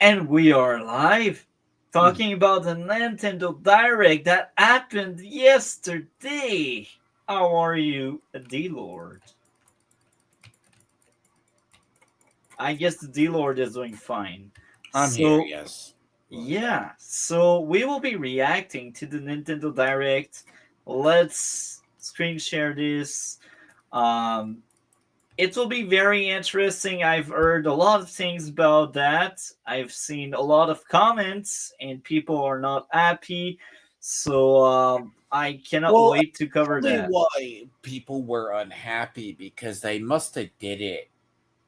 And we are live talking about the Nintendo Direct that happened yesterday. How are you, D-Lord? I guess the D-Lord is doing fine. I'm here, So, yes. so we will be reacting to the Nintendo Direct. Let's screen share this. Um, it will be very interesting. I've heard a lot of things about that. I've seen a lot of comments, and people are not happy. So I cannot Well, wait to I'll cover tell you that. why people were unhappy because they must have did it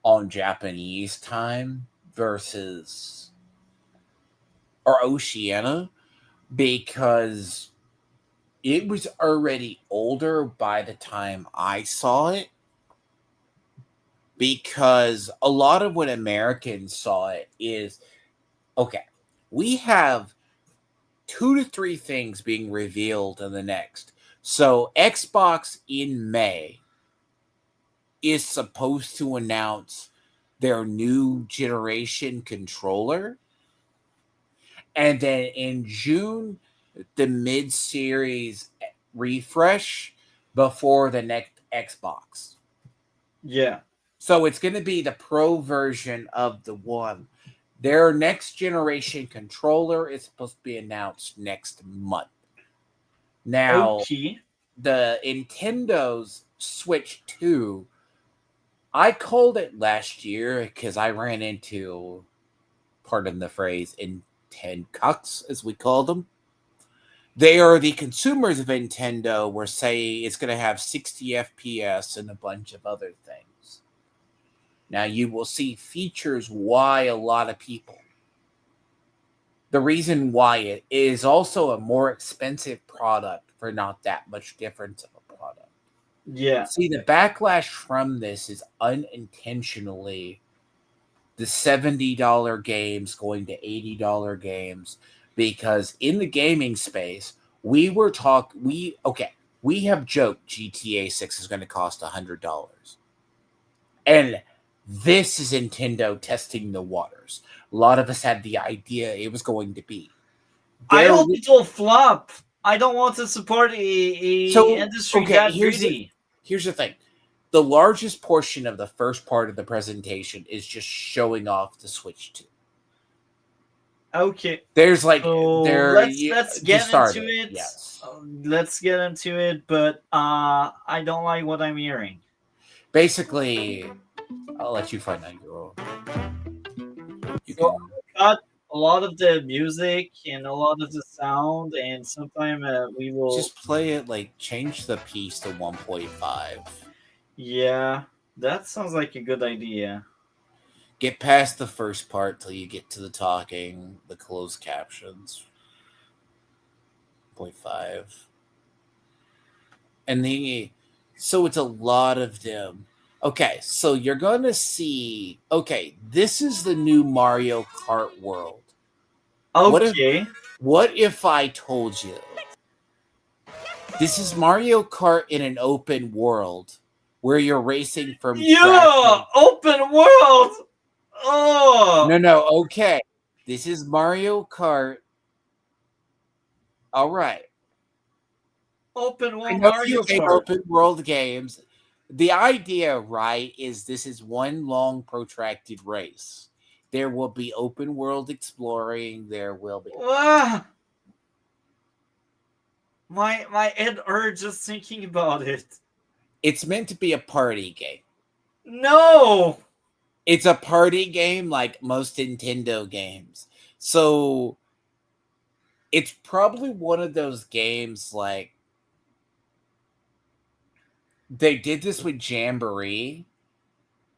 on Japanese time versus or Oceania because it was already older by the time I saw it. Because a lot of what Americans saw it is okay, we have 2 to 3 things being revealed in the next. So Xbox in May is supposed to announce their new generation controller. And then in June, the mid series refresh before the next Xbox. Yeah. So it's going to be the pro version of the one. Their next generation controller is supposed to be announced next month. Now, Okay. the Nintendo's Switch 2, I called it last year because I ran into, pardon the phrase, Nintendo cucks, as we call them. They are the consumers of Nintendo, were saying it's going to have 60 FPS and a bunch of other things. Now, you will see features why a lot of people. The reason why it is also a more expensive product for not that much difference of a product. Yeah. See, the backlash from this is unintentionally the $70 games going to $80 games because in the gaming space, we have joked GTA 6 is going to cost $100. And this is Nintendo testing the waters. A lot of us had the idea it was going to be. I There hope it will flop. I don't want to support a so industry okay, that greedy. here's the thing. The largest portion of the first part of the presentation is just showing off the Switch 2. Okay. There's like So there you, let's to get start into it. it. Yes. Let's get into it, but I don't like what I'm hearing. Basically, I'll let you find out your own. You So can I cut a lot of the music and a lot of the sound, and sometime we will. just play it like change the piece to 1.5. Yeah, that sounds like a good idea. Get past the first part till you get to the talking, the closed captions. 0.5. And the so it's a lot of them. Okay, so you're gonna see. Okay, this is the new Mario Kart world. What if Okay. what if I told you this is Mario Kart in an open world where you're racing from track Yeah, to open world. Oh, no, okay. This is Mario Kart. All right. open I world know you Mario hate Kart. open world games. The idea, right, is this is one long protracted race. There will be open world exploring. There will be. Ah, my head hurts just thinking about it. It's meant to be a party game. No. It's a party game like most Nintendo games. So it's probably one of those games like they did this with Jamboree,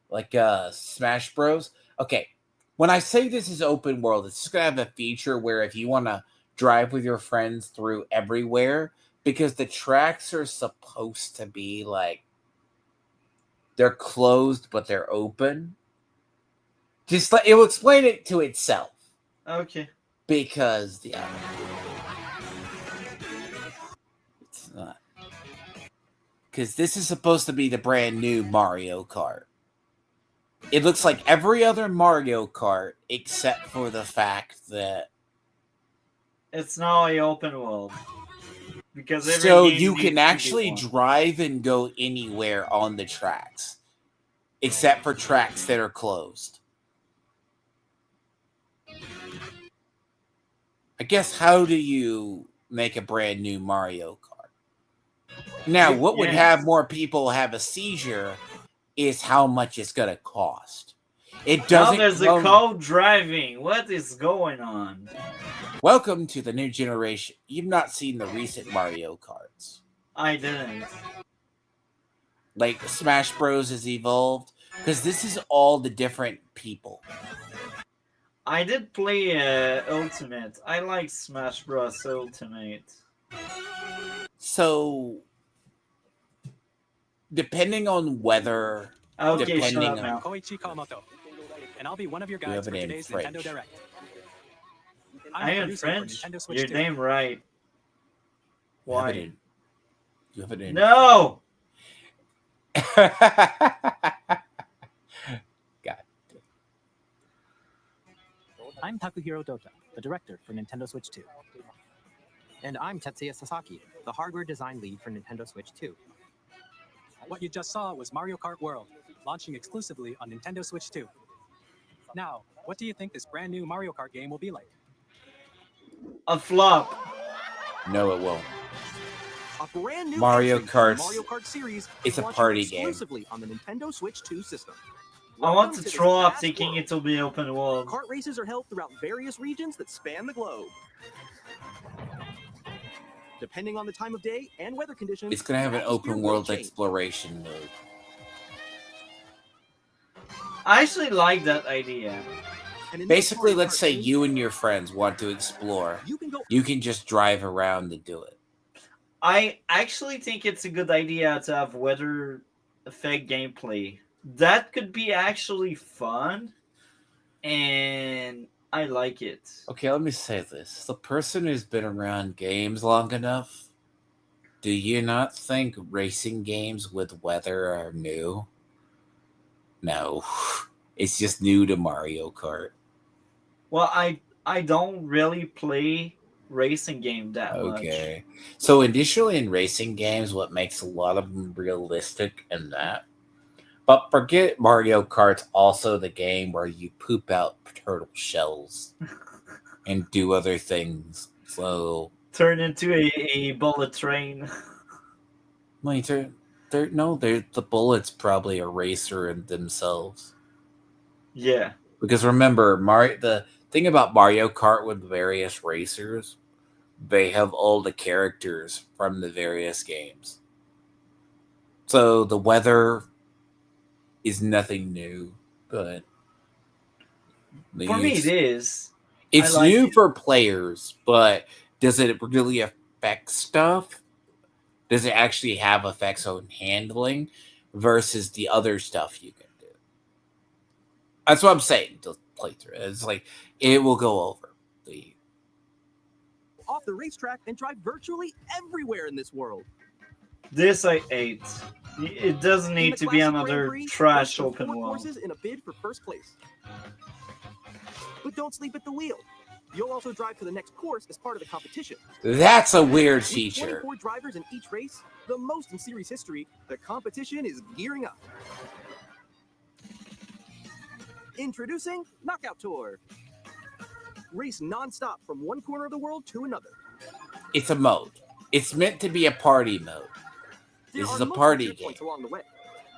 like Smash Bros. Okay, when I say this is open world, it's just gonna have a feature where if you want to drive with your friends through everywhere, because the tracks are supposed to be like they're closed but they're open. Just like it will explain it to itself Okay. because yeah, it's not because this is supposed to be the brand new Mario Kart. It looks like every other Mario Kart except for the fact that It's now a open world because every so game you can needs to be actually one. drive and go anywhere on the tracks except for tracks that are closed. I guess how do you make a brand new Mario Kart? Now, You what would can't. have more people have a seizure is how much it's going to cost. It Now doesn't there's a come. co-driving. What is going on? Welcome to the new generation. You've not seen the recent Mario Karts. I didn't. Like Smash Bros. Has evolved because this is all the different people. I did play Ultimate. I like Smash Bros. Ultimate. So, depending on whether, Okay, shut depending up on, now. Koichi Kawamoto, and I'll be one of your you guides have for it in today's French. Nintendo Direct. I the am producer for French. Nintendo Switch You're 2. damn right. You have it Why? in. You have it in. No! God. I'm Takuhiro Dota, the director for Nintendo Switch 2. And I'm Tetsuya Sasaki, the hardware design lead for Nintendo Switch 2. What you just saw was Mario Kart World, launching exclusively on Nintendo Switch 2. Now, what do you think this brand new Mario Kart game will be like? A flop. No, it won't. A brand new Mario entry to the Kart's- Mario Kart series it's is a launching party game. exclusively on the Nintendo Switch 2 system. I want Welcome to this throw up vast thinking world. it'll be open world. Kart races are held throughout various regions that span the globe. Depending on the time of day and weather conditions, It's going to have the an atmosphere open will world change. exploration mode. I actually like that idea. And in this Basically, Mario let's Kart say game, you and your friends want to explore. you can go You can just drive around and do it. I actually think it's a good idea to have weather effect gameplay. That could be actually fun, and I like it. Okay, let me say this. The person who's been around games long enough, do you not think racing games with weather are new? No. It's just new to Mario Kart. Well, I don't really play racing game that much. Okay. So initially in racing games, what makes a lot of them realistic and that. But forget Mario Kart's also the game where you poop out turtle shells and do other things. So Turn into a bullet train. later, the bullets probably a racer in themselves. Yeah. Because remember, the thing about Mario Kart with various racers, they have all the characters from the various games. So the weather is nothing new, but For me, it is. it's I like new it. for players, but does it really affect stuff? Does it actually have effects on handling versus the other stuff you can do? That's what I'm saying. To play through, it's like it will go over the. off the racetrack and drive virtually everywhere in this world. This I ate. It doesn't In need the to be classic another Grand Prix, trash race through open 4 world. courses in a bid for first place. But don't sleep at the wheel. You'll also drive to the next course as part of the competition. That's a weird With feature. 24 drivers in each race, the most in series history, the competition is gearing up. Introducing Knockout Tour. Race non-stop from one corner of the world to another. It's a mode. It's meant to be a party mode. There This are is a multiple party checkpoints game. along the way.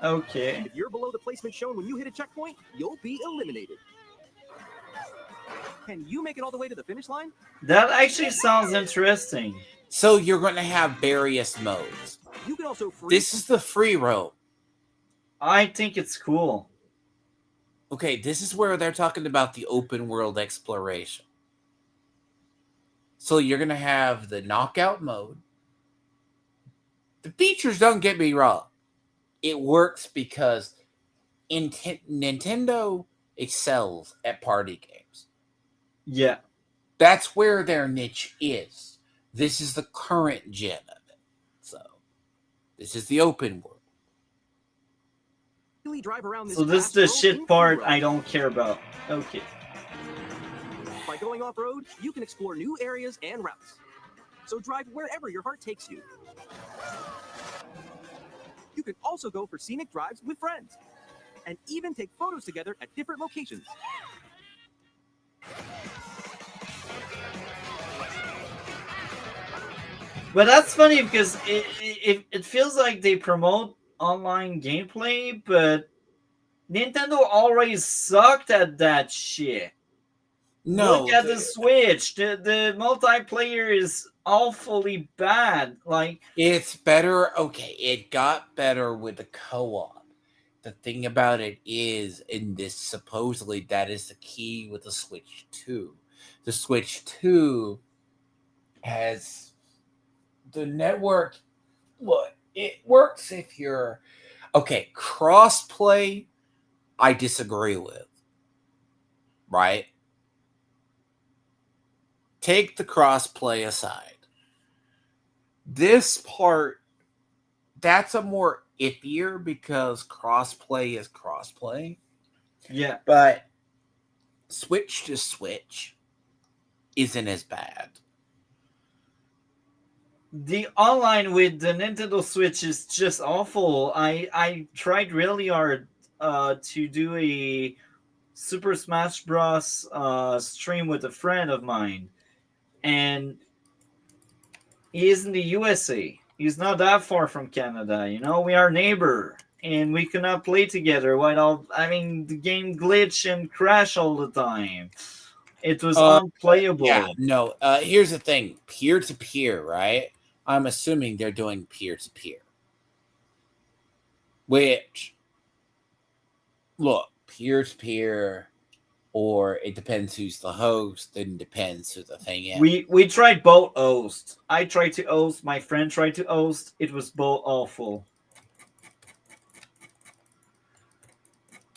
Okay. If you're below the placement shown when you hit a checkpoint, you'll be eliminated. Can you make it all the way to the finish line? That actually sounds interesting. So you're going to have various modes. You can also free. This is the free roam. I think it's cool. Okay, this is where they're talking about the open world exploration. So you're going to have the knockout mode. The features, don't get me wrong. It works because Nintendo excels at party games. Yeah. That's where their niche is. This is the current gen of it. So, this is the open world. freely drive around this So this is vast the world shit in part free I roam. don't care about. Okay. By going off-road, you can explore new areas and routes. So drive wherever your heart takes you. You can also go for scenic drives with friends, and even take photos together at different locations. But that's funny because it feels like they promote online gameplay, but Nintendo always sucked at that shit. Look No, at the Switch. The multiplayer is awfully bad. Like, it's better. Okay, it got better with the co-op. The thing about it is, in this supposedly that is the key with the Switch 2. The Switch 2 has the network. Look, it works if you're okay. Crossplay, I disagree with. Right? Take the crossplay aside. This part, that's a more iffier because crossplay is crossplay. yeah. But Switch to Switch isn't as bad. The online with the Nintendo Switch is just awful. I tried really hard to do a Super Smash Bros. Stream with a friend of mine, and he is in the USA. He's not that far from Canada. You know, we are neighbor, and we cannot play together. The game glitch and crash all the time. It was Yeah, unplayable. no. Here's the thing: peer to peer, right? I'm assuming they're doing peer to peer. Which, look, peer to peer, or it depends who's the host, and depends who the thing is. We tried both hosts. I tried to host. My friend tried to host. It was both awful.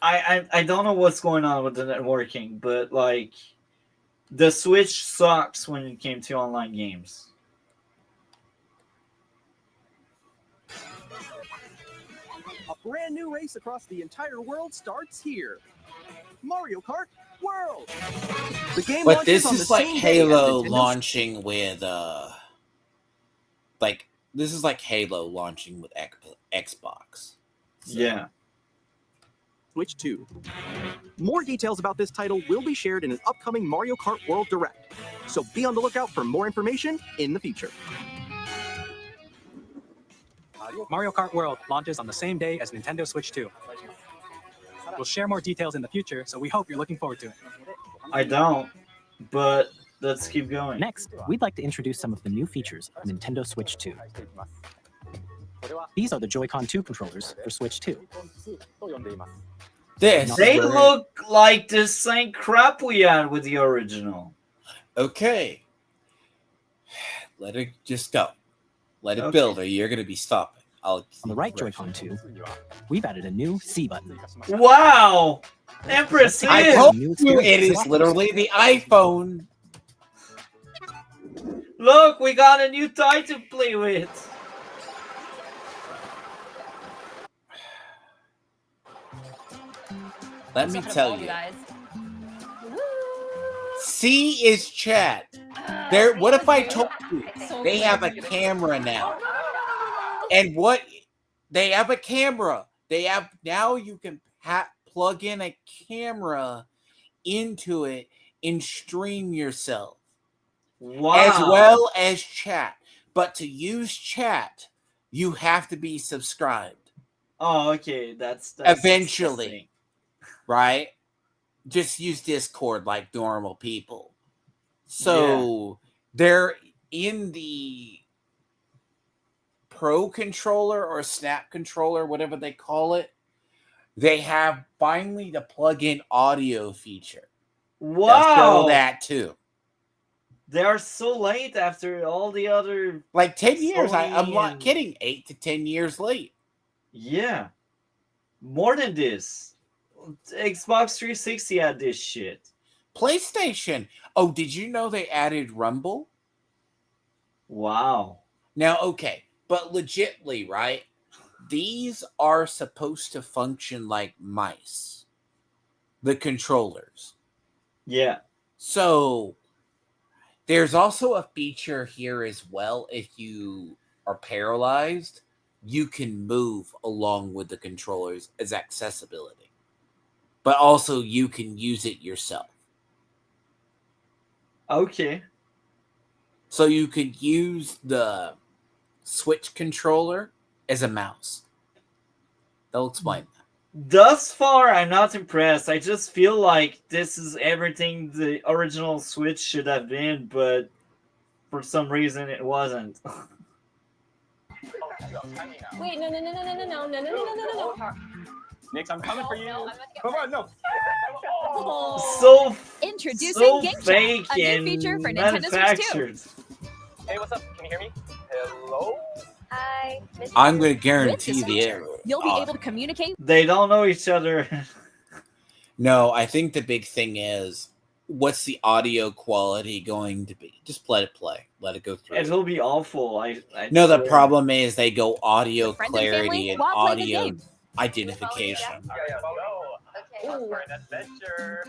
I don't know what's going on with the networking, but like the Switch sucks when it came to online games. A brand new race across the entire world starts here. Mario Kart World. The game But launches this on the is like same day as Halo Nintendo's- launching with like this is like Halo launching with Xbox. So, Yeah. Switch 2. More details about this title will be shared in an upcoming Mario Kart World Direct, so be on the lookout for more information in the future. Mario Kart World launches on the same day as Nintendo Switch 2. We'll share more details in the future, so we hope you're looking forward to it. I don't, but let's keep going. Next, we'd like to introduce some of the new features of Nintendo Switch 2. These are the Joy-Con 2 controllers for Switch 2. this They is where- look like the same crap we had with the original. okay. Let it just go. Let it Okay. build, or you're gonna be stopping. On the right Joy-Con 2, we've added a new C button. Wow! Impressive! I told you it is literally the iPhone. Look, we got a new toy to play with. Let me tell you, guys. C is chat. There. What if I told you they have a camera now? And what they have a camera. They have now. You can plug in a camera into it and stream yourself, Wow. as well as chat. But to use chat, you have to be subscribed. Oh, okay. That's Eventually. disgusting. Right? Just use Discord like normal people. So they're in the Pro controller or Snap controller, whatever they call it. They have finally the plug-in audio feature. They'll show Wow. that too. They are so late after all the other. Like 10 years. I'm Sony not and- kidding. 8 to 10 years late. Yeah. More than this. Xbox 360 had this shit. PlayStation. Oh, did you know they added Rumble? Wow. Now, okay, but legitly, right? these are supposed to function like mice, the controllers. Yeah. So there's also a feature here as well. If you are paralyzed, you can move along with the controllers as accessibility, but also you can use it yourself. Okay. So you could use the Switch controller as a mouse. They'll explain that. Thus far, I'm not impressed. I just feel like this is everything the original Switch should have been, but for some reason it wasn't. Wait, no, no, no, no, no, no, no, no, no, no, no, no, no. Nix, I'm coming for you. No, I'm about to get Come on, no. Oh. so Introducing so Game Chat, fake a new and feature for Nintendo Switch 2. manufactured. Hey, what's up? Can you hear me? Hello? Hi. I'm going to With guarantee this the feature, you'll be able to communicate. They don't know each other. No, I think the big thing is, what's the audio quality going to be? Just let it play. Let it go through. It will be awful. I No, the swear. problem is they go audio With friends and family clarity and while playing the audio game. identification. Yeah, follow. Okay. Off for an adventure.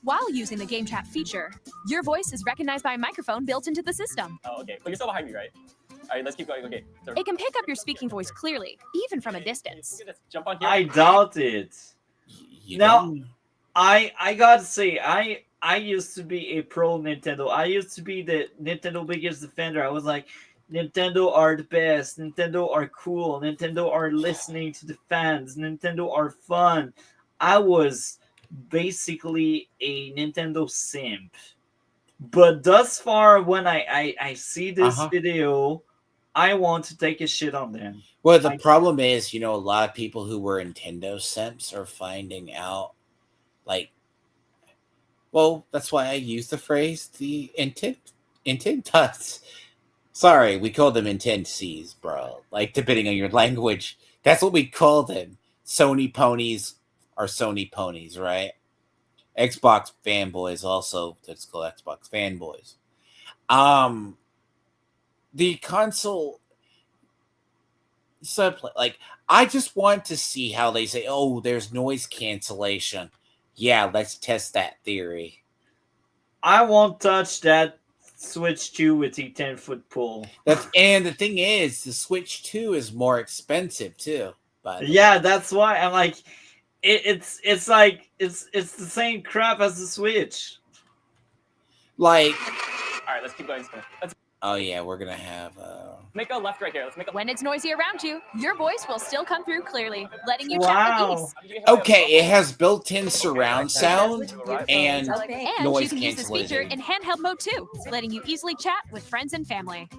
While using the Game Chat feature, your voice is recognized by a microphone built into the system. Oh, okay. But you're still behind me, right? All right, let's keep going. Okay. So, It can pick up your speaking voice clearly, even from a distance. look at this. Jump on here. I doubt it. You Now- don't- I gotta say, I used to be a pro Nintendo. I used to be the Nintendo biggest defender. I was like, Nintendo are the best. Nintendo are cool. Nintendo are listening to the fans. Nintendo are fun. I was basically a Nintendo simp. But thus far, when I see this video, I want to take a shit on them. Well, the I- problem is, a lot of people who were Nintendo simps are finding out, like, well, that's why I use the phrase the intent dots. Sorry, we call them intensees, bro. Like, depending on your language, that's what we call them. Sony ponies are Sony ponies, right? Xbox fanboys also, let's call Xbox fanboys. The console subplay, like, I just want to see how they say, oh, there's noise cancellation. Yeah, let's test that theory. I won't touch that Switch 2 with the 10-foot pole. And the thing is, the Switch 2 is more expensive too. But Yeah, that's why I'm like, it's like it's the same crap as the Switch. like, All right, let's keep going. Let's oh yeah, we're gonna have. make a left right here. Let's make a. When it's noisy around you, your voice will still come through clearly, letting you Wow. chat with ease. Okay, it has built-in surround sound and Okay. And noise you can use this feature cancellation. in handheld mode too, letting you easily chat with friends and family.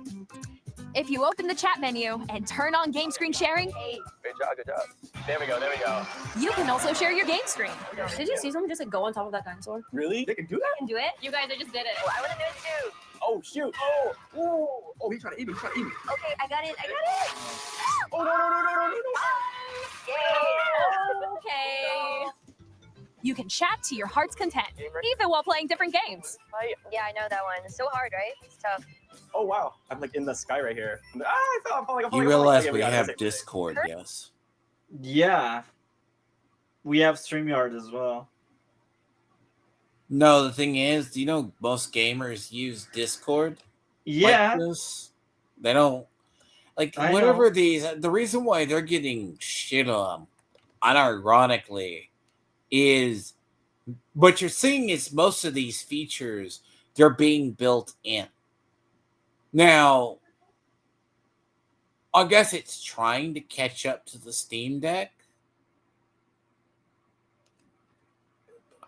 If you open the chat menu and turn on game screen sharing, Good job, good job. There we go, there we go. you can also share your game screen. Did you see someone just like go on top of that dinosaur? Really? They can do that? I can do it. You guys, I just did it. I want to do it too. Oh, shoot. Oh, ooh. Oh, he's trying to eat me. He's trying to eat me. Okay, I got it. I got it. Oh, no, no, no, no, no, no, no. Yay. Okay. You can chat to your heart's content, even while playing different games. Yeah, I know that one. It's so hard, right? It's tough. Oh, wow. I'm like in the sky right here. I fell. I'm falling. I'm You falling. realize Okay, we got it. have Discord, yes? Yeah. We have StreamYard as well. No, the thing is, most gamers use Discord? Yeah. Like this? They don't. Like, I whatever know. the reason why they're getting shit on, unironically, is what you're seeing is most of these features, they're being built in. Now, I guess it's trying to catch up to the Steam Deck.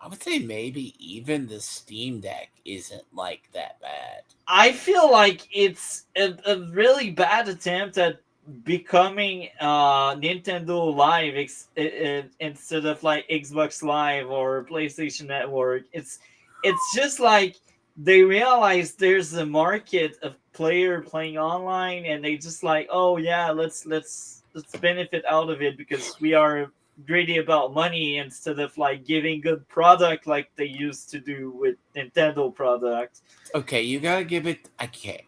I would say maybe even the Steam Deck isn't like that bad. I feel like it's a really bad attempt at becoming Nintendo Live instead of like Xbox Live or PlayStation Network. It's just like they realize there's a market of player playing online, and they just like, oh yeah, let's benefit out of it because we are greedy about money instead of like giving good product like they used to do with Nintendo products. Okay, you gotta give it. I can't.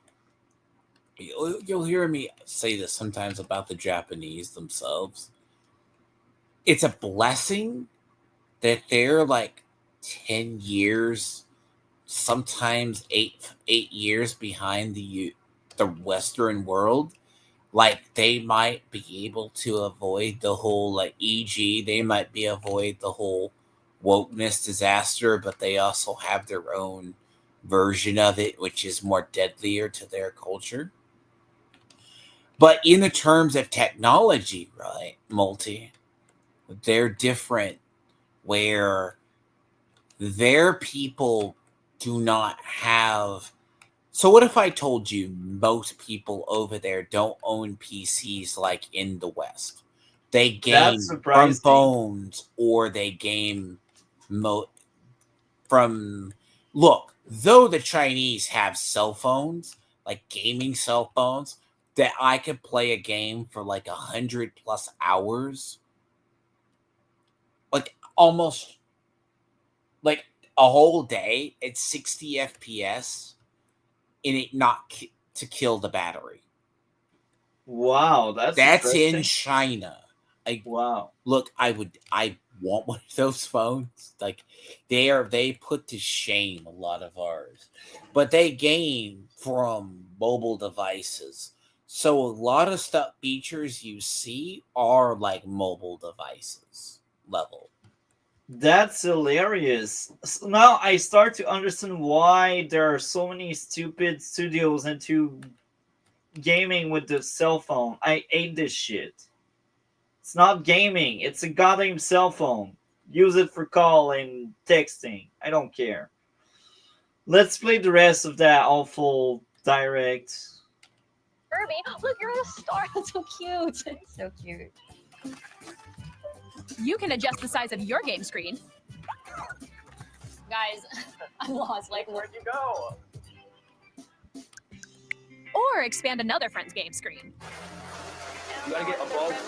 you'll hear me say this sometimes about the Japanese themselves. It's a blessing that they're like 10 years, sometimes eight years behind the Western world. Like they might be able to avoid the whole, like, e.g., they might be avoid the whole wokeness disaster, but they also have their own version of it, which is more deadlier to their culture. But in the terms of technology, right, they're different, where their people do not have. So what if I told you most people over there don't own PCs like in the West? They That's game from surprising. phones, or they game from. Look, though the Chinese have cell phones, like gaming cell phones, that I could play a game for like 100+ hours, like almost like a whole day at 60 FPS, and it not to kill the battery. Wow, that's That's in interesting. China. Wow. Look, I want one of those phones. Like they put to shame a lot of ours. But they game from mobile devices. So a lot of stuff features you see are like mobile devices level. That's hilarious. Now I start to understand why there are so many stupid studios into gaming with the cell phone. I hate this shit. It's not gaming, it's a goddamn cell phone. Use it for calling, texting. I don't care. Let's play the rest of that awful direct. Kirby, look, you're a star. That's so cute. So cute. You can adjust the size of your game screen. Guys, I'm lost. Like, Where'd you go? Or expand another friend's game screen. You gotta get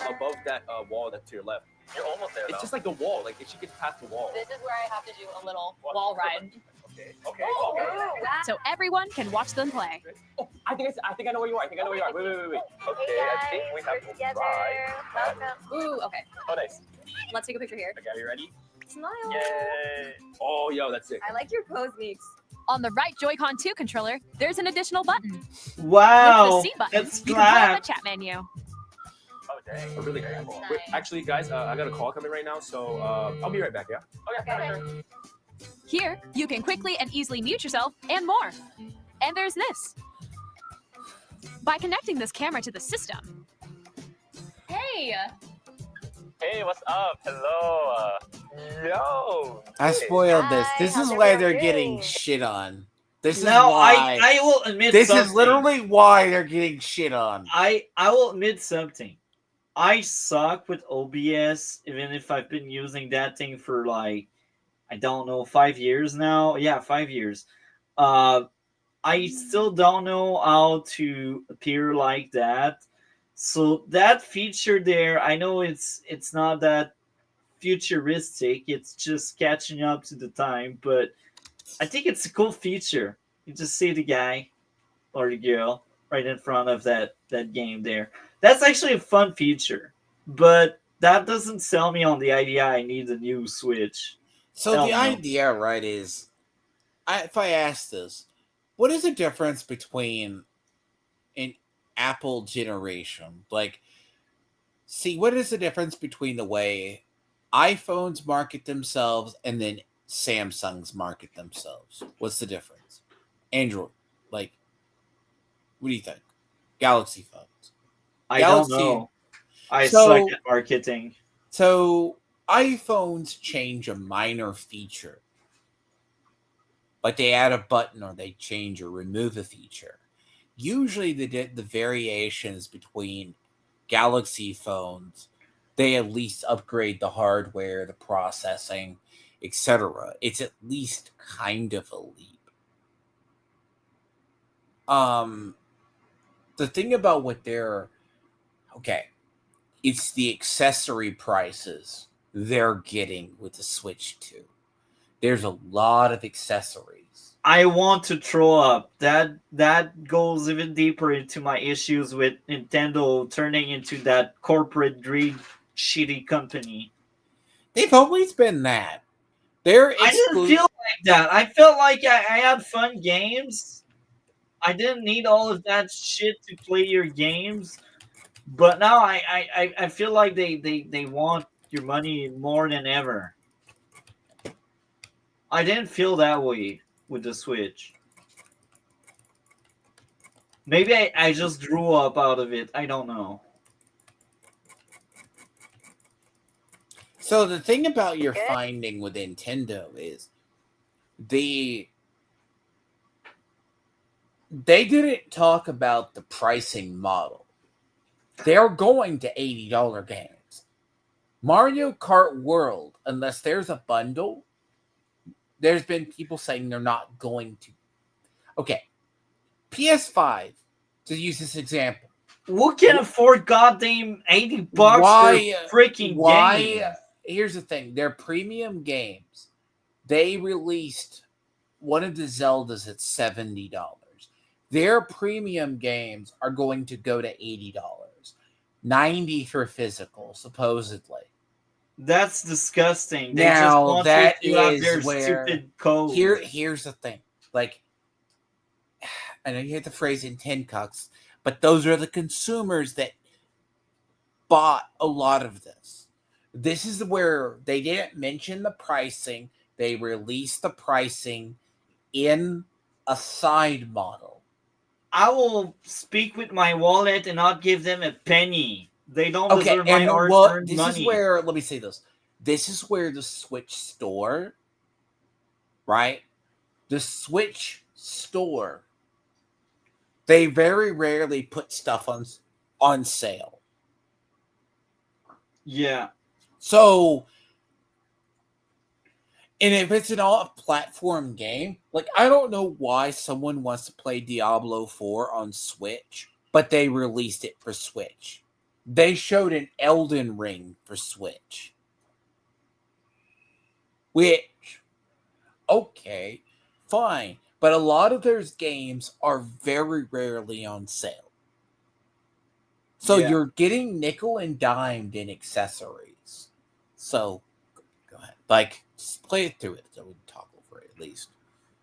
above that wall that's to your left. You're almost there. It's just like the wall. Like if she gets past the wall. this is where I have to do a little wall ride. Okay. Okay. Oh, Okay. So everyone can watch them play. Oh, I think I know where you are. I think I know where you are. Wait. Okay, I think we have to ride. Welcome. Ooh, okay. Oh, nice. Let's take a picture here. Okay, are you ready? Smile. Yay! Oh, yo, that's it. I like your pose, Meeks. On the right Joy-Con 2 controller, there's an additional button. Wow, With the C button, that's you can pull up flat. the chat menu. Oh, dang. Really cool. Nice. Wait, actually, guys, I got a call coming right now, so I'll be right back, yeah? Okay. Sure. Here, you can quickly and easily mute yourself and more. And there's this. By connecting this camera to the system, Hey. Hey, what's up? Hello. Yo. I spoiled this. Hi, This is how's why everyone they're getting doing? shit on. This is Now why. I will admit This something. is literally why they're getting shit on. I will admit something. I suck with OBS, even if I've been using that thing for like, I don't know, 5 years now. Yeah, 5 years. I still don't know how to appear like that. So that feature there, I know it's not that futuristic. It's just catching up to the time, but I think it's a cool feature. You just see the guy or the girl right in front of that game there. That's actually a fun feature, but that doesn't sell me on the idea I need a new Switch. So Hell the no. idea, right, is, if I ask this, what is the difference between an Apple generation? Like, see, what is the difference between the way iPhones market themselves and then Samsung's market themselves? What's the difference? Android, like, what do you think? Galaxy phones. I don't Galaxy- know. I So- suck at marketing. So iPhones change a minor feature, like they add a button or they change or remove a feature. Usually the variations between Galaxy phones, they at least upgrade the hardware, the processing, etc. It's at least kind of a leap. The thing about what they're, okay, it's the accessory prices they're getting with the Switch 2. There's a lot of accessories. I want to throw up. That goes even deeper into my issues with Nintendo turning into that corporate greed shitty company. They've always been that. They're I didn't feel like that. I felt like I had fun games. I didn't need all of that shit to play your games. But now I feel like they want your money more than ever. I didn't feel that way with the Switch. Maybe I just grew up out of it. I don't know. So the thing about your finding with Nintendo is they didn't talk about the pricing model. They're going to $80 games. Mario Kart World, unless there's a bundle, there's been people saying they're not going to. Okay, PS5, to use this example. Who can afford goddamn $80 for freaking games? Here's the thing. They're premium games. They released one of the Zeldas at $70. Their premium games are going to go to $80. $90 for physical, supposedly. That's disgusting. They Now, just want that you to have is their where stupid code. Here's the thing. Like, I know you hate the phrase in 10 cucks, but those are the consumers that bought a lot of this. This is where they didn't mention the pricing. They released the pricing in a side model. I will speak with my wallet and not give them a penny. They don't deserve my hard-earned money. This is where, let me say this. This is where the Switch store, right? The Switch store, they very rarely put stuff on sale. Yeah. So, and if it's an off-platform game, like, I don't know why someone wants to play Diablo 4 on Switch, but they released it for Switch. They showed an Elden Ring for Switch. Which, okay, fine. But a lot of those games are very rarely on sale. So you're getting nickel and dimed in accessories. So, go ahead. Like, just play it through it so we can talk over it at least.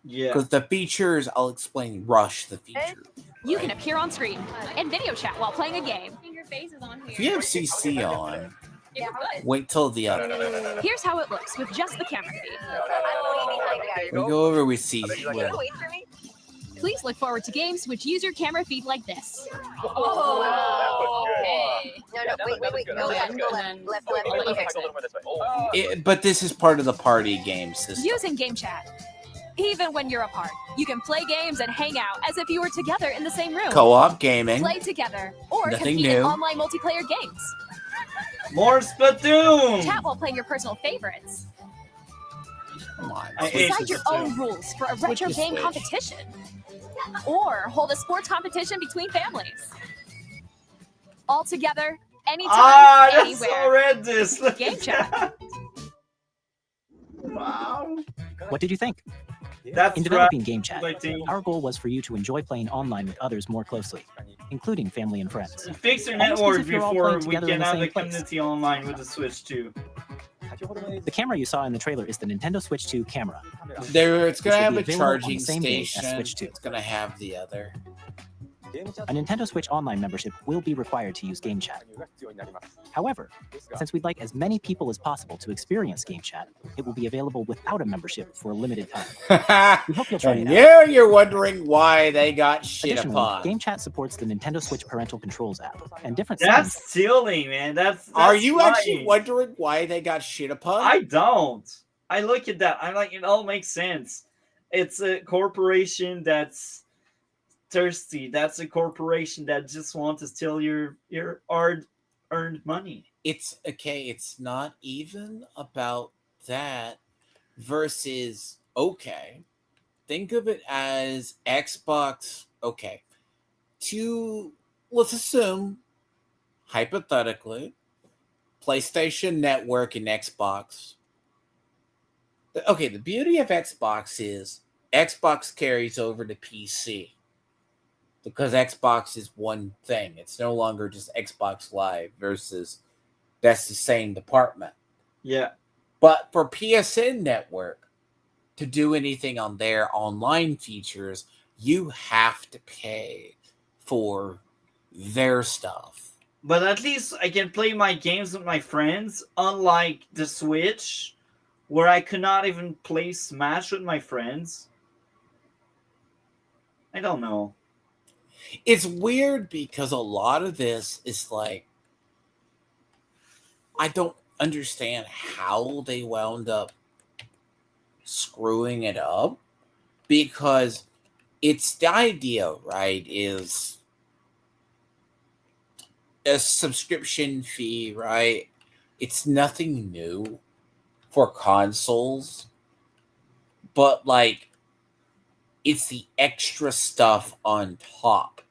Yeah. Because the features, I'll explain, rush the feature. You can appear on screen and video chat while playing a game. Your face is on If here. you have CC on, Yeah, good. wait till the other. Here's how it looks with just the camera feed. We go over with CC. Wait for me. Please look forward to games which use your camera feed like this. Oh, okay. No, wait. Go left. Okay. But this is part of the party game system. Using game chat. Even when you're apart, you can play games and hang out as if you were together in the same room. Co-op gaming. Play together or Nothing compete in new. online multiplayer games. More Splatoon! Chat while playing your personal favorites. Come on. I hate Decide your Splatoon. own rules for a retro the game Switch. competition. Or hold a sports competition between families. All together, anytime, That's anywhere. horrendous. Look Game at chat. that. Wow. What did you think? That's In developing Game Chat, I think. our goal was for you to enjoy playing online with others more closely, including family and friends. Fix your Almost as network if you're all before playing we together in can the have same a place. community online with the Switch too. The camera you saw in the trailer is the Nintendo Switch 2 camera. It's Which going to will have be a available on charging the same day as station. Switch 2. It's going to have the other. A Nintendo Switch Online membership will be required to use Game Chat. However, since we'd like as many people as possible to experience Game Chat, it will be available without a membership for a limited time. We hope you'll try And it out. now you're wondering why they got shit Additionally, upon. Game Chat supports the Nintendo Switch Parental Controls app and different That's settings. silly, man. That's Are you actually lying. wondering why they got shit upon? I don't. I look at that. I'm like, it all makes sense. It's a corporation that's thirsty. That's a corporation that just wants to steal your hard-earned money. It's okay. It's not even about that versus, okay, think of it as Xbox. Okay. Let's assume, hypothetically, PlayStation Network and Xbox. Okay, the beauty of Xbox is Xbox carries over to PC because Xbox is one thing. It's no longer just Xbox Live versus that's the same department. Yeah. But for PSN Network to do anything on their online features, you have to pay for their stuff. But at least I can play my games with my friends, unlike the Switch, where I could not even play Smash with my friends. I don't know. It's weird because a lot of this is like, I don't understand how they wound up screwing it up, because it's the idea, right, is a subscription fee, right? It's nothing new for consoles, but like it's the extra stuff on top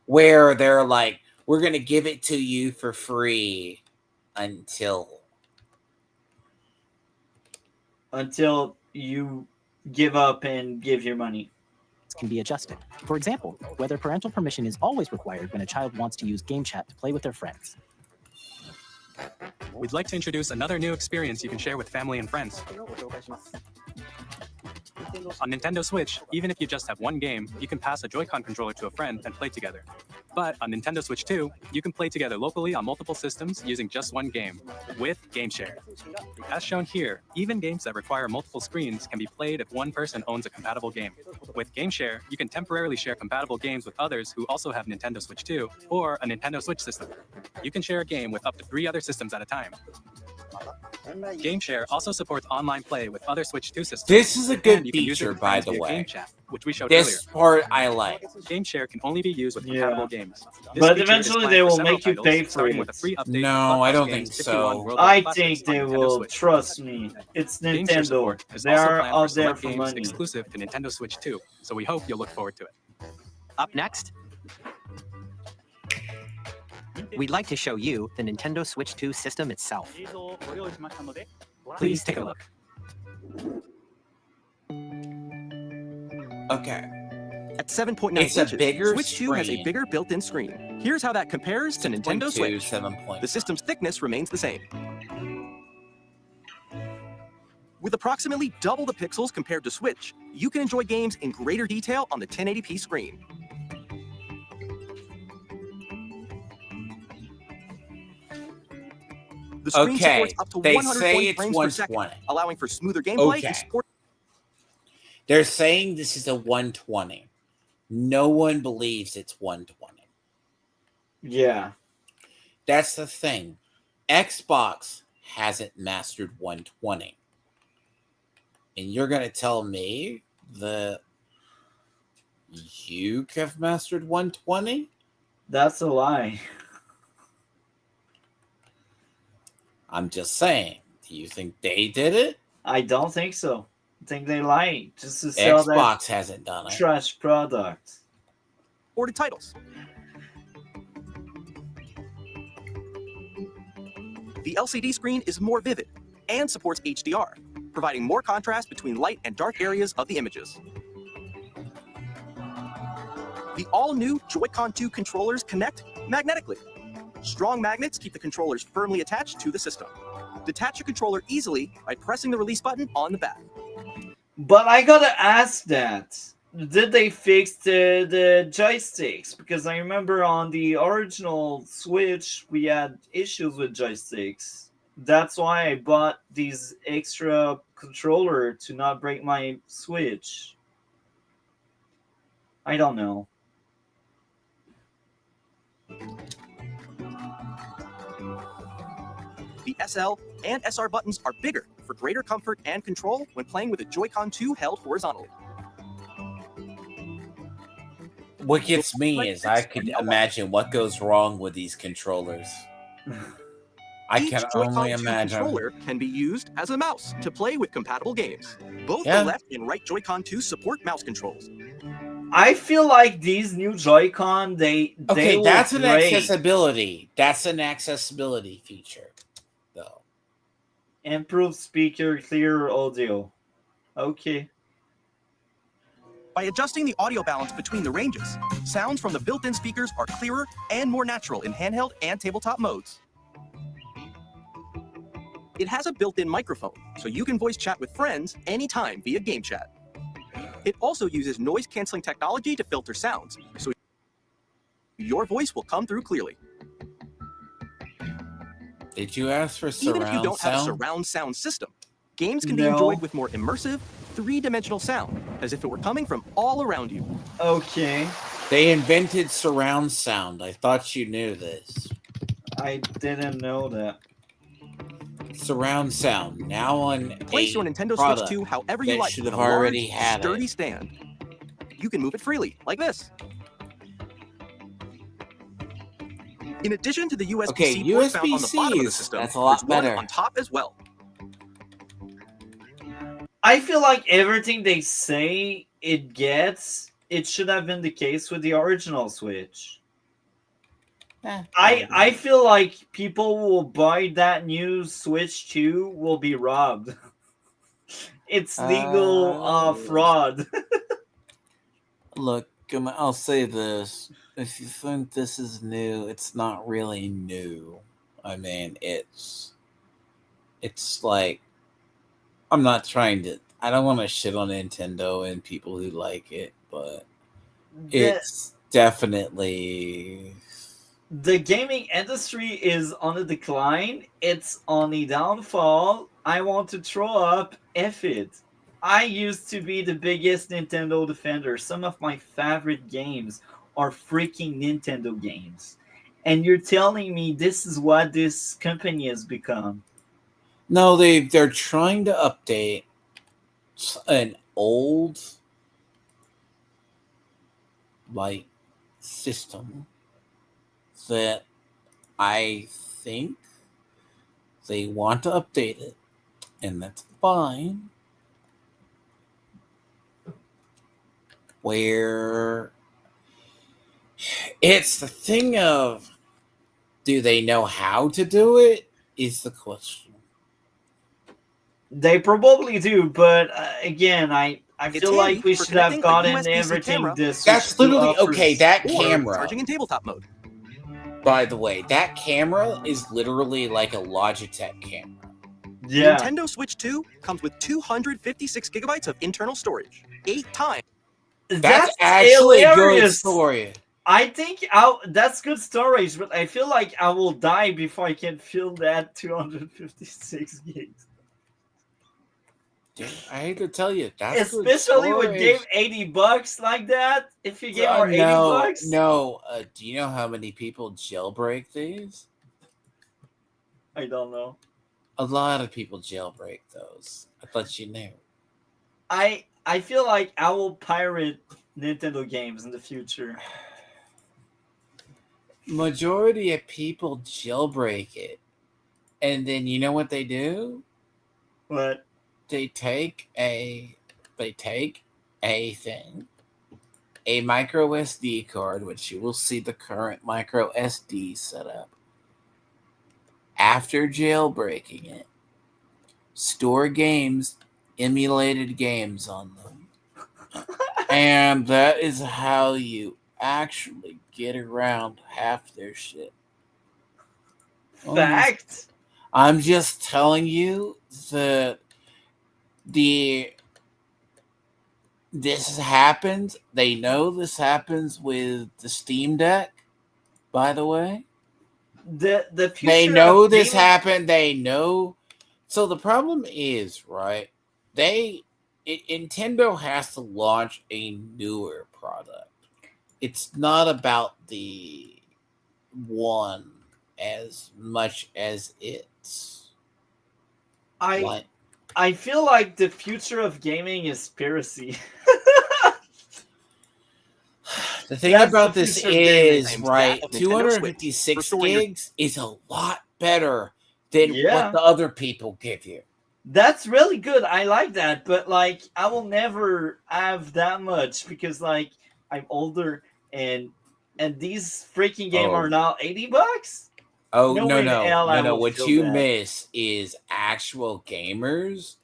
where they're like, we're going to give it to you for free until you give up and give your money. Can be adjusted. For example, whether parental permission is always required when a child wants to use game chat to play with their friends. We'd like to introduce another new experience you can share with family and friends. On Nintendo Switch, even if you just have one game, you can pass a Joy-Con controller to a friend and play together. But on Nintendo Switch 2, you can play together locally on multiple systems using just one game, with Game Share. As shown here, even games that require multiple screens can be played if one person owns a compatible game. With Game Share, you can temporarily share compatible games with others who also have Nintendo Switch 2 or a Nintendo Switch system. You can share a game with up to 3 other systems at a time. Game Share also supports online play with other Switch 2 systems. This is a good And you can use it feature, with by friends the via way. Game Chat, which we showed This earlier. part I like. Game Share can only be used with compatible games. This But feature is eventually planned they for will several make you titles, pay for starting it. with a free update No, for I don't games think 51 so. World of I Classics think they on Nintendo will. Switch. Trust me. It's Game Share Nintendo. support is They also are planned for out there select for games money. exclusive to Nintendo Switch 2, so we hope you'll look forward to it. Up next, we'd like to show you the Nintendo Switch 2 system itself. Please take a look. Okay. At 7.9 It's a inches, bigger Switch 2 has a screen. bigger built-in screen. Here's how that compares to Nintendo 6.2, Switch. 7.9. The system's thickness remains the same. With approximately double the pixels compared to Switch, you can enjoy games in greater detail on the 1080p screen. The screen Okay, supports up to they 120 say it's frames per second, 120. allowing for smoother gameplay Okay. and support. They're saying this is a 120. No one believes it's 120. Yeah. That's the thing. Xbox hasn't mastered 120. And you're going to tell me that you have mastered 120? That's a lie. I'm just saying. Do you think they did it? I don't think so. I think they lie just to sell Xbox hasn't done that it. trash product. Supported titles. The LCD screen is more vivid and supports HDR, providing more contrast between light and dark areas of the images. The all-new Joy-Con 2 controllers connect magnetically. Strong magnets keep the controllers firmly attached to the system. Detach your controller easily by pressing the release button on the back. But I gotta ask that. Did they fix the joysticks? Because I remember on the original Switch, we had issues with joysticks. That's why I bought these extra controller to not break my Switch. I don't know. The SL and SR buttons are bigger for greater comfort and control when playing with a Joy-Con 2 held horizontally. What gets me is I could imagine what goes wrong with these controllers. I Each can Joy-Con only 2 imagine. controller can be used as a mouse to play with compatible games. Both Yeah. the left and right Joy-Con 2 support mouse controls. I feel like these new Joy-Con, they Okay, will that's an break. accessibility. That's an accessibility feature, though. Improved speaker, clear audio. Okay. By adjusting the audio balance between the ranges, sounds from the built-in speakers are clearer and more natural in handheld and tabletop modes. It has a built-in microphone, so you can voice chat with friends anytime via game chat. It also uses noise-canceling technology to filter sounds, so your voice will come through clearly. Did you ask for surround Even if you don't have a sound? surround sound system, games can be No. enjoyed with more immersive, three-dimensional sound, as if it were coming from all around you. Okay. They invented surround sound. I thought you knew this. I didn't know that. Surround sound now on Place your Nintendo Switch product 2 however you that like should on have a already large, had sturdy it. stand. You can move it freely, like this. In addition to the USB-C port found on the bottom of the system, That's a lot there's one better. on top as well. I feel like everything they say it gets, it should have been the case with the original Switch. I feel like people who will buy that new Switch 2 will be robbed. It's legal fraud. Look, I'll say this. If you think this is new, it's not really new. I mean, it's like, I'm not trying to, I don't want to shit on Nintendo and people who like it, but it's definitely... The gaming industry is on a decline. It's on a downfall. I want to throw up. F it. I used to be the biggest Nintendo defender. Some of my favorite games are freaking Nintendo games. And you're telling me this is what this company has become. No, they're trying to update an old like system that I think they want to update it, and that's fine. Where it's the thing of, do they know how to do it is the question. They probably do, but again, I feel like we should have gotten everything this. That's literally okay. That Or camera, charging in tabletop mode. by the way, that camera is literally like a Logitech camera. Yeah. Nintendo Switch 2 comes with 256 gigabytes of internal storage, 8 times. That's actually hilarious. Good story. I think that's good storage, but I feel like I will die before I can fill that 256 gigs. Yeah, I hate to tell you, that's especially good with game $80 like that. If you gave more $80, no. Do you know how many people jailbreak these? I don't know. A lot of people jailbreak those. I thought you knew. I feel like I will pirate Nintendo games in the future. Majority of people jailbreak it, and then you know what they do? What? They take a thing, a micro SD card, which you will see the current micro SD setup. After jailbreaking it, store games, emulated games on them. And that is how you actually get around half their shit. Fact. I'm just telling you that this happens. They know this happens with the Steam Deck, by the way. The future they know this gaming... happened. They know. So the problem is, right? Nintendo has to launch a newer product. It's not about the one as much as it's. I feel like the future of gaming is piracy. The thing about this is, right, 256 gigs is a lot better than what the other people give you. That's really good. I like that. But, like, I will never have that much because, like, I'm older and these freaking games are now $80? Oh, no. What you miss is actual gamers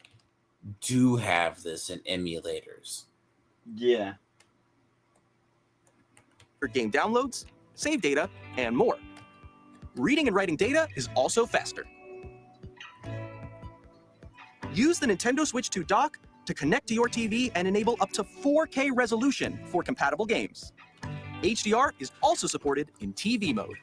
do have this in emulators. Yeah. For game downloads, save data, and more. Reading and writing data is also faster. Use the Nintendo Switch 2 dock to connect to your TV and enable up to 4K resolution for compatible games. HDR is also supported in TV mode.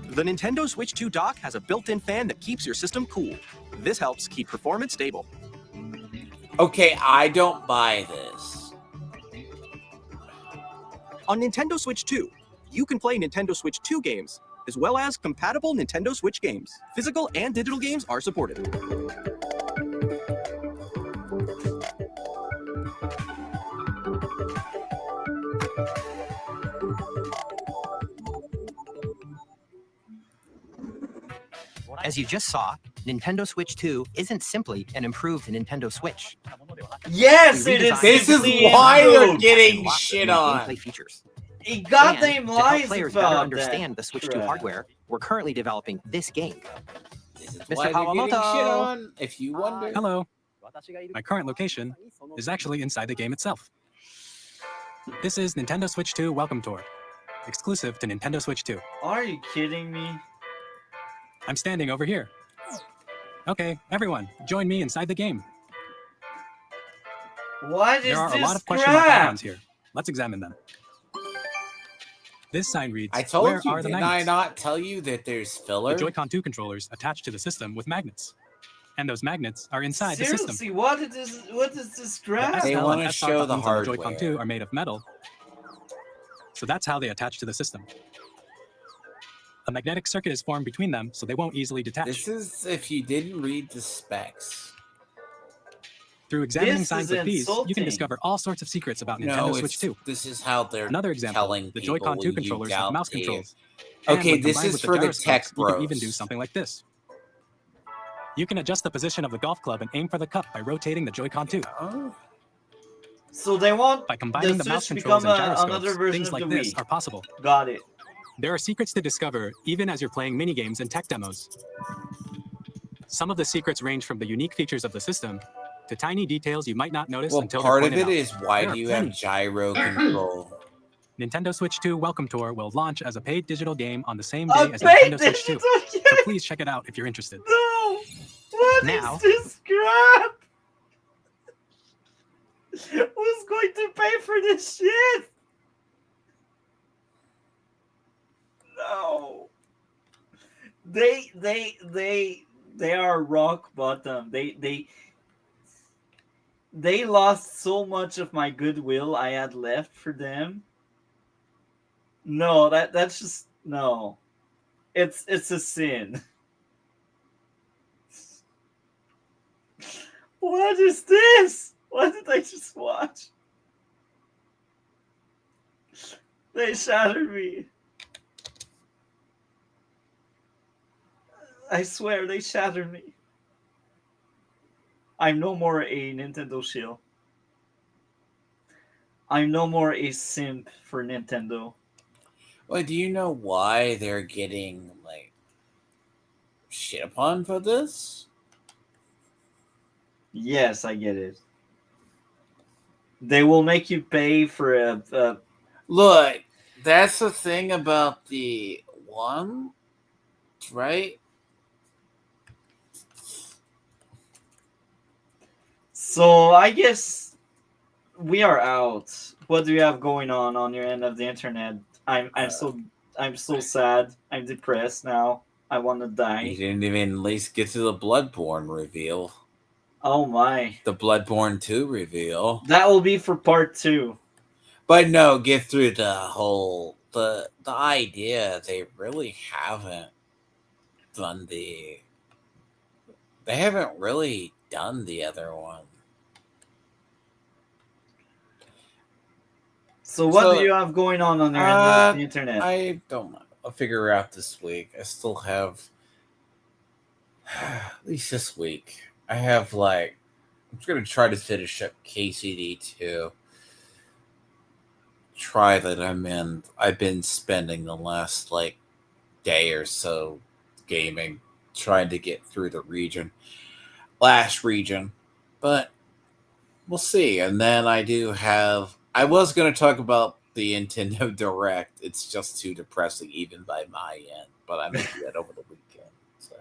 The Nintendo Switch 2 dock has a built-in fan that keeps your system cool. This helps keep performance stable. Okay, I don't buy this. On Nintendo Switch 2, you can play Nintendo Switch 2 games, as well as compatible Nintendo Switch games. Physical and digital games are supported. As you just saw, Nintendo Switch 2 isn't simply an improved Nintendo Switch. Yes, We it is. redesigned This is simply why they're improved. getting lots of shit new on. gameplay features. He And goddamn to help lies players better about understand that. the Switch 2 crap. hardware, we're currently developing this game. This is Mr. why they're getting shit Kawamoto. on. If you wonder. Hello. My current location is actually inside the game itself. This is Nintendo Switch 2 Welcome Tour, exclusive to Nintendo Switch 2. Are you kidding me? I'm standing over here. Okay, everyone, join me inside the game. What is There are this a lot of question mark crap? icons here. Let's examine them. This sign reads, I told "Where you, are the didn't magnets?" I not tell you that there's The filler? Joy-Con 2 controllers attached to the system with magnets. And those magnets are inside the system. Seriously, what is this The crap? They SL wanna and SR show the buttons on the Joy-Con hardware. 2 are made of metal. So that's how they attach to the system. A magnetic circuit is formed between them, so they won't easily detach. This is if you didn't read the specs. Through examining This signs is like these, you insulting. can discover all sorts of secrets about Nintendo No, Switch it's, 2. this is how they're Another example, telling the people Joy-Con 2 you controllers have doubt mouse the- controls. Okay, when this combined is with for the gyroscopes, tech you can even do bros. something like this. You can adjust the position of the golf club and aim for the cup by rotating the Joy-Con 2. Oh. So they want By combining the the mouse Switch to controls become and another gyroscopes, version things of like the this Wii. are possible. Got it. There are secrets to discover even as you're playing minigames and tech demos. Some of the secrets range from the unique features of the system to tiny details you might not notice Well, until they're part of pointed it out. is why There do are you have plenty. gyro control? Nintendo Switch 2 Welcome Tour will launch as a paid digital game on the same A day as paid Nintendo Switch 2. digital So game? please check it out if you're interested. No! What Now- is this crap? Who's going to pay for this shit? No. They are rock bottom. They lost so much of my goodwill I had left for them. No, that's just no. It's a sin. What is this? What did I just watch? They shattered me. I swear they shattered me. I'm no more a Nintendo shill. I'm no more a simp for Nintendo. Well, do you know why they're getting like shit upon for this? Yes, I get it. They will make you pay for a Look, that's the thing about the one, right? So I guess we are out. What do you have going on your end of the internet? I'm so sad. I'm depressed now. I want to You die. didn't even at least get to the Bloodborne reveal. Oh my. The Bloodborne 2 reveal. That will be for part 2. But no, get through the whole the idea. They really haven't done the. They haven't really done the other one. So what So, do you have going on your end of the internet? I don't know. I'll figure it out this week. I still have at least this week. I have like I'm just gonna try to finish up KCD 2. Try that I've been spending the last like day or so gaming. trying to get through the last region, but we'll see. And then I was going to talk about the Nintendo Direct. It's just too depressing, even by my end, but I may do that over the weekend. So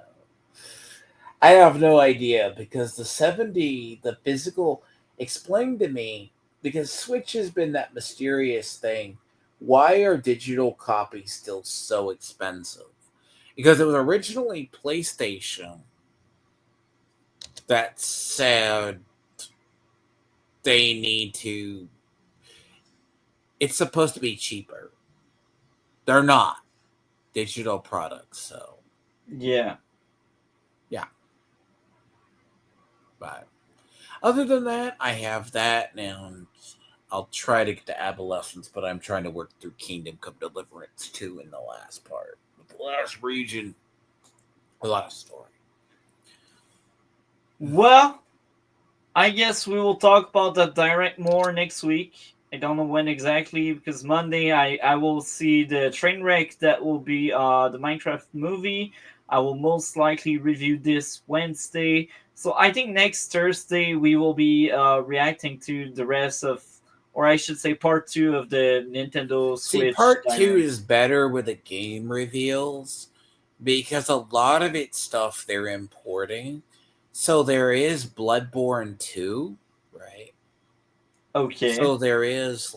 I have no idea because the physical, explain to me, because Switch has been that mysterious thing. Why are digital copies still so expensive? Because it was originally PlayStation that said they need to, it's supposed to be cheaper. They're not digital products, so Yeah. yeah. But other than that, I have that, and I'll try to get to Adolescence, but I'm trying to work through Kingdom Come Deliverance 2 in the last part. The last region, a lot of story. Well, I guess we will talk about that direct more next week. I don't know when exactly because Monday I will see the train wreck that will be the Minecraft movie. I will most likely review this Wednesday. So I think next Thursday we will be reacting to the rest of, or I should say, part 2 of the Nintendo See, Switch part 2 Direct. is better with the game reveals because a lot of it stuff they're importing. So there is Bloodborne 2, right? Okay. So there is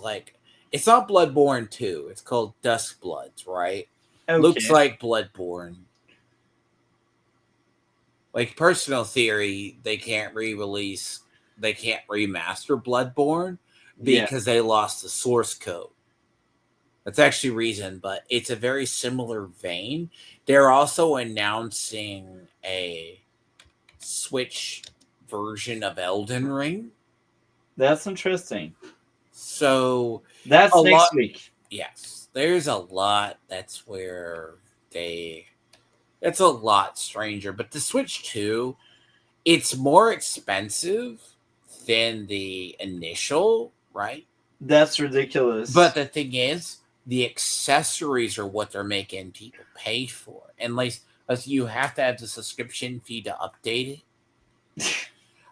it's not Bloodborne 2, it's called Dusk Bloods, right? Okay. Looks like Bloodborne. Like, personal theory, they can't remaster Bloodborne because they lost the source code. That's actually reason, but it's a very similar vein. They're also announcing a Switch version of Elden Ring. That's interesting. So that's next week. Yes, there's a lot. That's where it's a lot stranger. But the Switch 2, it's more expensive than the initial, right? That's ridiculous. But the thing is, the accessories are what they're making people pay for. And you have to have the subscription fee to update it.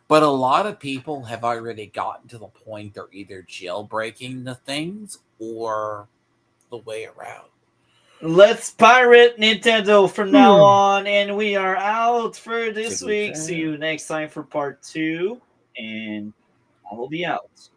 But a lot of people have already gotten to the point they're either jailbreaking the things or the way around. Let's pirate Nintendo from now on, and we are out for this week. See you next time for part 2, and I will be out.